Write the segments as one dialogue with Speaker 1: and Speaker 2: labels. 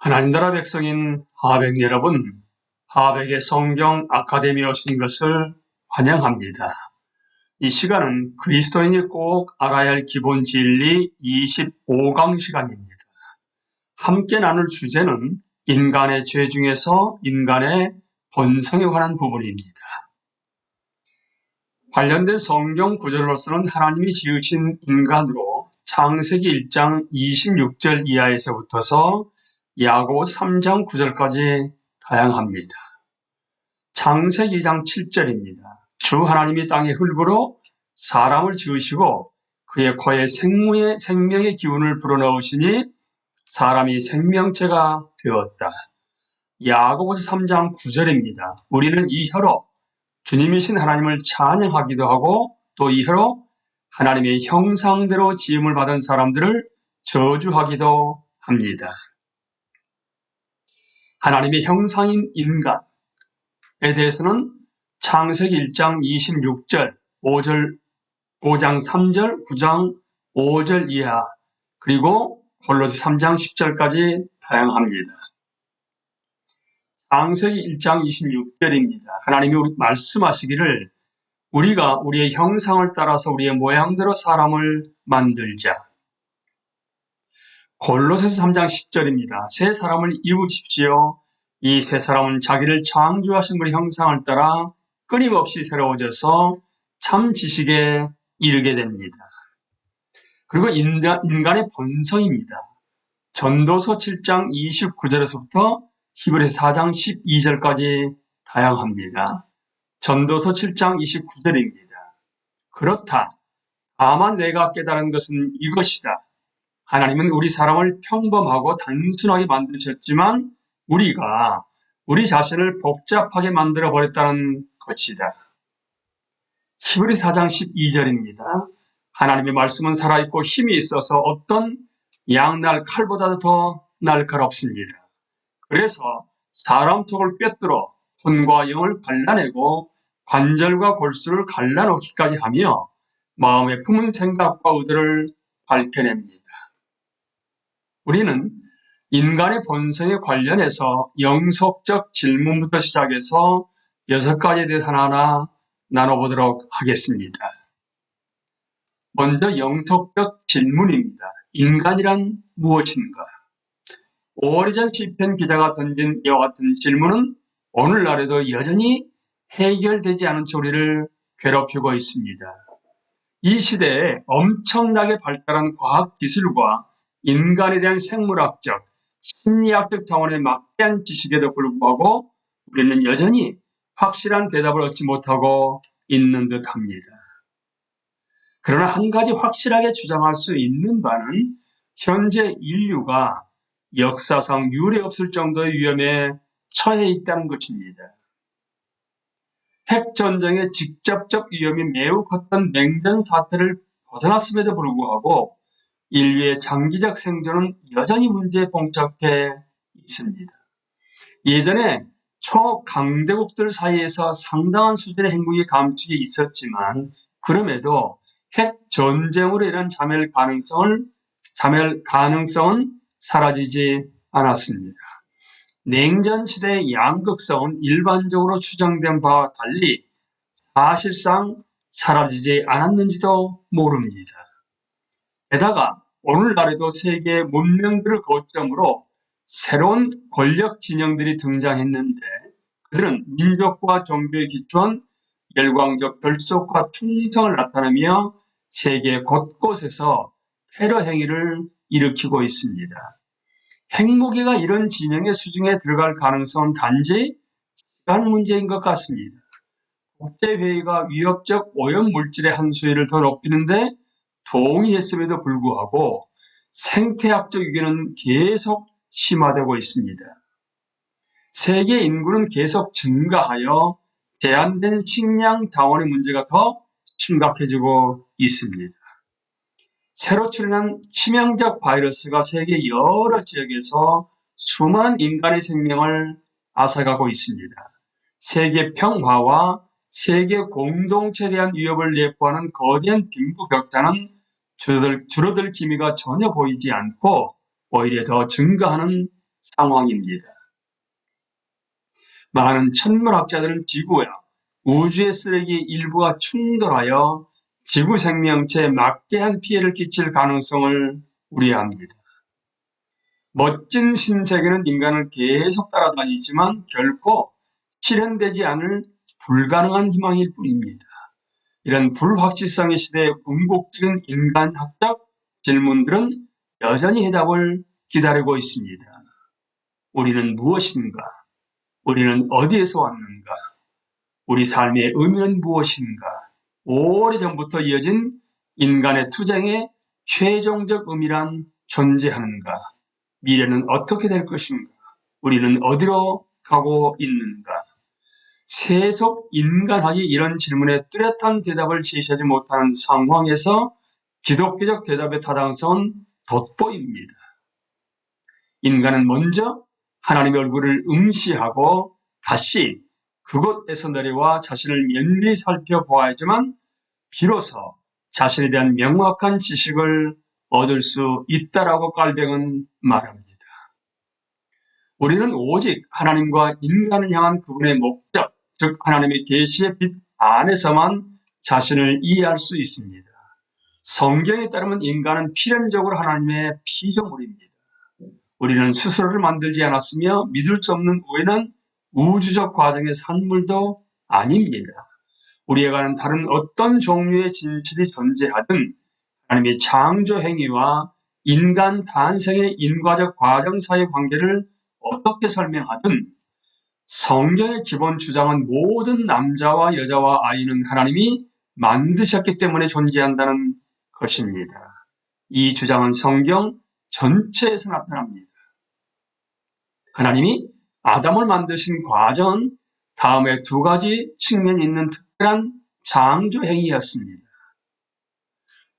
Speaker 1: 하나님 나라 백성인 하백 여러분, 하백의 성경 아카데미에 오신 것을 환영합니다. 이 시간은 그리스도인이 꼭 알아야 할 기본 진리 25강 시간입니다. 함께 나눌 주제는 인간의 죄 중에서 인간의 본성에 관한 부분입니다. 관련된 성경 구절로서는 하나님이 지으신 인간으로 창세기 1장 26절 이하에서부터서 야고보서 3장 9절까지 다양합니다. 창세기 2장 7절입니다. 주 하나님이 땅의 흙으로 사람을 지으시고 그의 코에 생명의 기운을 불어넣으시니 사람이 생명체가 되었다. 야고보서 3장 9절입니다. 우리는 이 혀로 주님이신 하나님을 찬양하기도 하고 또 이 혀로 하나님의 형상대로 지음을 받은 사람들을 저주하기도 합니다. 하나님의 형상인 인간에 대해서는 창세기 1장 26절, 5장 3절, 9장 5절 이하, 그리고 골로새 3장 10절까지 다양합니다. 창세기 1장 26절입니다. 하나님이 말씀하시기를 우리가 우리의 형상을 따라서 우리의 모양대로 사람을 만들자. 골로새서 3장 10절입니다. 새 사람을 입으십시오. 이 새 사람은 자기를 창조하신 분의 형상을 따라 끊임없이 새로워져서 참 지식에 이르게 됩니다. 그리고 인간의 본성입니다. 전도서 7장 29절에서부터 히브리서 4장 12절까지 다양합니다. 전도서 7장 29절입니다. 그렇다. 다만 내가 깨달은 것은 이것이다. 하나님은 우리 사람을 평범하고 단순하게 만드셨지만 우리가 우리 자신을 복잡하게 만들어버렸다는 것이다. 히브리서 4장 12절입니다. 하나님의 말씀은 살아있고 힘이 있어서 어떤 양날 칼보다도 더 날카롭습니다. 그래서 사람 속을 꿰뚫어 혼과 영을 갈라내고 관절과 골수를 갈라놓기까지 하며 마음에 품은 생각과 의도를 밝혀냅니다. 우리는 인간의 본성에 관련해서 영속적 질문부터 시작해서 6가지에 대해서 하나하나 나눠보도록 하겠습니다. 먼저 영속적 질문입니다. 인간이란 무엇인가? 오래전 시편 기자가 던진 이와 같은 질문은 오늘날에도 여전히 해결되지 않은 채 우리를 괴롭히고 있습니다. 이 시대에 엄청나게 발달한 과학기술과 인간에 대한 생물학적, 심리학적 차원의 막대한 지식에도 불구하고 우리는 여전히 확실한 대답을 얻지 못하고 있는 듯합니다. 그러나 한 가지 확실하게 주장할 수 있는 바는 현재 인류가 역사상 유례없을 정도의 위험에 처해 있다는 것입니다. 핵전쟁의 직접적 위험이 매우 컸던 냉전 사태를 벗어났음에도 불구하고 인류의 장기적 생존은 여전히 문제에 봉착해 있습니다. 예전에 초강대국들 사이에서 상당한 수준의 행복이 감축이 있었지만 그럼에도 핵전쟁으로 인한 자멸 가능성은 사라지지 않았습니다. 냉전 시대의 양극성은 일반적으로 추정된 바와 달리 사실상 사라지지 않았는지도 모릅니다. 게다가 오늘날에도 세계 문명들을 거점으로 새로운 권력 진영들이 등장했는데 그들은 민족과 종교에 기초한 열광적 결속과 충성을 나타내며 세계 곳곳에서 테러 행위를 일으키고 있습니다. 핵무기가 이런 진영의 수중에 들어갈 가능성은 단지 시간 문제인 것 같습니다. 국제회의가 위협적 오염물질의 한수위를 더 높이는데 동의했음에도 불구하고 생태학적 위기는 계속 심화되고 있습니다. 세계 인구는 계속 증가하여 제한된 식량 다원의 문제가 더 심각해지고 있습니다. 새로 출현한 치명적 바이러스가 세계 여러 지역에서 수많은 인간의 생명을 앗아가고 있습니다. 세계 평화와 세계 공동체에 대한 위협을 내포하는 거대한 빈부격차는 줄어들 기미가 전혀 보이지 않고 오히려 더 증가하는 상황입니다. 많은 천문학자들은 지구와 우주의 쓰레기 일부가 충돌하여 지구 생명체에 막대한 피해를 끼칠 가능성을 우려합니다. 멋진 신세계는 인간을 계속 따라다니지만 결코 실현되지 않을 불가능한 희망일 뿐입니다. 이런 불확실성의 시대에 궁극적인 인간학적 질문들은 여전히 해답을 기다리고 있습니다. 우리는 무엇인가? 우리는 어디에서 왔는가? 우리 삶의 의미는 무엇인가? 오래전부터 이어진 인간의 투쟁의 최종적 의미란 존재하는가? 미래는 어떻게 될 것인가? 우리는 어디로 가고 있는가? 세속 인간학이 이런 질문에 뚜렷한 대답을 제시하지 못하는 상황에서 기독교적 대답의 타당성은 돋보입니다. 인간은 먼저 하나님의 얼굴을 응시하고 다시 그곳에서 내려와 자신을 면밀히 살펴보아야지만 비로소 자신에 대한 명확한 지식을 얻을 수 있다라고 깔뱅은 말합니다. 우리는 오직 하나님과 인간을 향한 그분의 목적, 즉 하나님의 계시의 빛 안에서만 자신을 이해할 수 있습니다. 성경에 따르면 인간은 필연적으로 하나님의 피조물입니다. 우리는 스스로를 만들지 않았으며 믿을 수 없는 우연한 우주적 과정의 산물도 아닙니다. 우리에게는 다른 어떤 종류의 진실이 존재하든 하나님의 창조 행위와 인간 탄생의 인과적 과정 사이의 관계를 어떻게 설명하든 성경의 기본 주장은 모든 남자와 여자와 아이는 하나님이 만드셨기 때문에 존재한다는 것입니다. 이 주장은 성경 전체에서 나타납니다. 하나님이 아담을 만드신 과정은 다음에 두 가지 측면이 있는 특별한 창조 행위였습니다.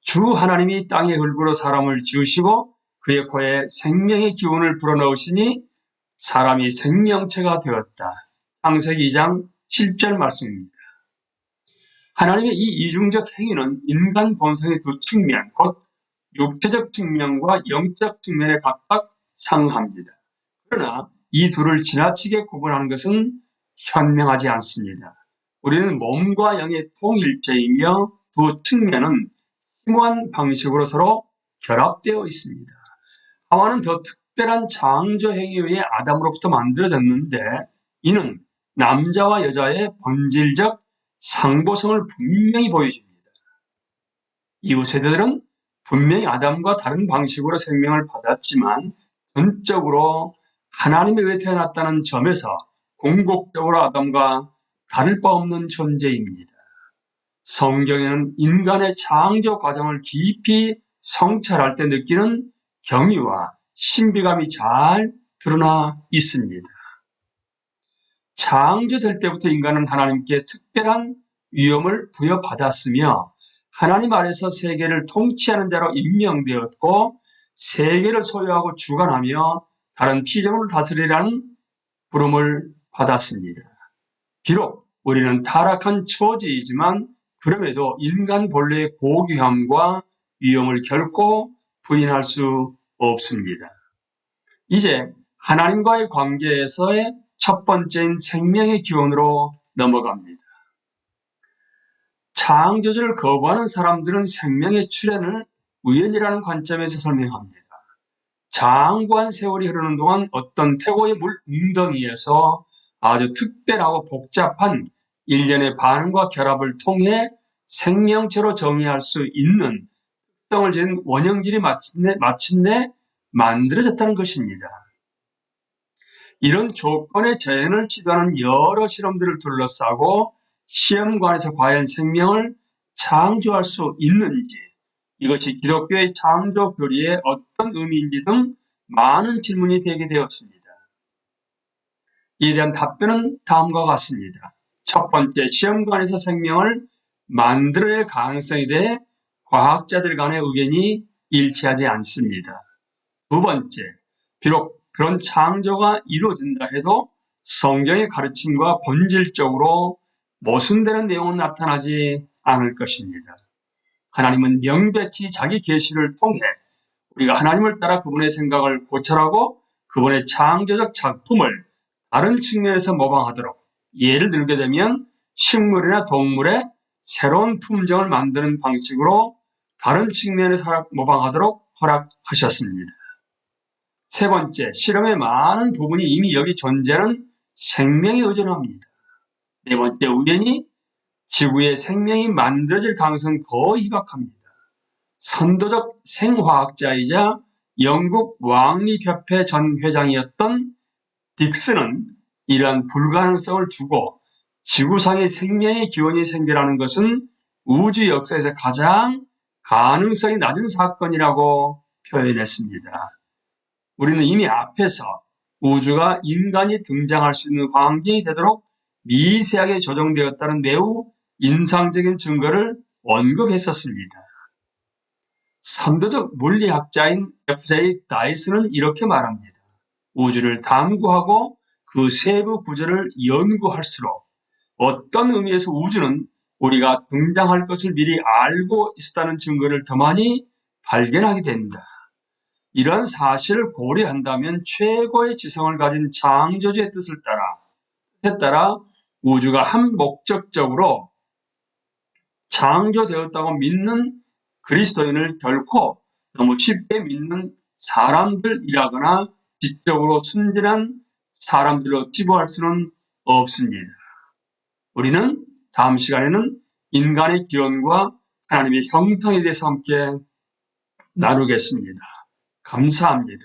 Speaker 1: 주 하나님이 땅의 흙으로 사람을 지으시고 그의 코에 생명의 기운을 불어넣으시니 사람이 생명체가 되었다. 창세기 2장 7절 말씀입니다. 하나님의 이 이중적 행위는 인간 본성의 두 측면, 곧 육체적 측면과 영적 측면에 각각 상응합니다. 그러나 이 둘을 지나치게 구분하는 것은 현명하지 않습니다. 우리는 몸과 영의 통일체이며 두 측면은 심오한 방식으로 서로 결합되어 있습니다. 하와는 더 특별한 창조 행위에 의해 아담으로부터 만들어졌는데 이는 남자와 여자의 본질적 상보성을 분명히 보여줍니다. 이후 세대들은 분명히 아담과 다른 방식으로 생명을 받았지만 전적으로 하나님에 의해 태어났다는 점에서 궁극적으로 아담과 다를 바 없는 존재입니다. 성경에는 인간의 창조 과정을 깊이 성찰할 때 느끼는 경의와 신비감이 잘 드러나 있습니다. 창조될 때부터 인간은 하나님께 특별한 위엄을 부여받았으며 하나님 아래서 세계를 통치하는 자로 임명되었고 세계를 소유하고 주관하며 다른 피조물을 다스리라는 부름을 받았습니다. 비록 우리는 타락한 처지이지만 그럼에도 인간 본래의 고귀함과 위엄을 결코 부인할 수 없습니다. 이제 하나님과의 관계에서의 첫 번째인 생명의 기원으로 넘어갑니다. 창조주를 거부하는 사람들은 생명의 출현을 우연이라는 관점에서 설명합니다. 장구한 세월이 흐르는 동안 어떤 태고의 물 웅덩이에서 아주 특별하고 복잡한 일련의 반응과 결합을 통해 생명체로 정의할 수 있는 특성을 지닌 원형질이 마침내 만들어졌다는 것입니다. 이런 조건의 재현을 시도하는 여러 실험들을 둘러싸고 시험관에서 과연 생명을 창조할 수 있는지, 이것이 기독교의 창조 교리에 어떤 의미인지 등 많은 질문이 되게 되었습니다. 이에 대한 답변은 다음과 같습니다. 첫 번째, 시험관에서 생명을 만들어낼 가능성에 대해 과학자들 간의 의견이 일치하지 않습니다. 두 번째, 비록 그런 창조가 이루어진다 해도 성경의 가르침과 본질적으로 모순되는 내용은 나타나지 않을 것입니다. 하나님은 명백히 자기 계시를 통해 우리가 하나님을 따라 그분의 생각을 고찰하고 그분의 창조적 작품을 다른 측면에서 모방하도록, 예를 들게 되면 식물이나 동물의 새로운 품종을 만드는 방식으로 다른 측면에서 모방하도록 허락하셨습니다. 세 번째, 실험의 많은 부분이 이미 여기 존재하는 생명에 의존합니다. 네 번째, 우연히 지구에 생명이 만들어질 가능성은 거의 희박합니다. 선도적 생화학자이자 영국 왕립협회 전 회장이었던 딕스는 이러한 불가능성을 두고 지구상에 생명의 기원이 생겨나는 것은 우주 역사에서 가장 가능성이 낮은 사건이라고 표현했습니다. 우리는 이미 앞에서 우주가 인간이 등장할 수 있는 환경이 되도록 미세하게 조정되었다는 매우 인상적인 증거를 언급했었습니다. 선도적 물리학자인 F.J. 다이슨은 이렇게 말합니다. 우주를 탐구하고 그 세부 구조를 연구할수록 어떤 의미에서 우주는 우리가 등장할 것을 미리 알고 있었다는 증거를 더 많이 발견하게 된다. 이런 사실을 고려한다면 최고의 지성을 가진 창조주의 뜻에 따라 우주가 한 목적적으로 창조되었다고 믿는 그리스도인을 결코 너무 쉽게 믿는 사람들이라거나 지적으로 순진한 사람들로 치부할 수는 없습니다. 우리는 다음 시간에는 인간의 기원과 하나님의 형상에 대해서 함께 나누겠습니다. 감사합니다.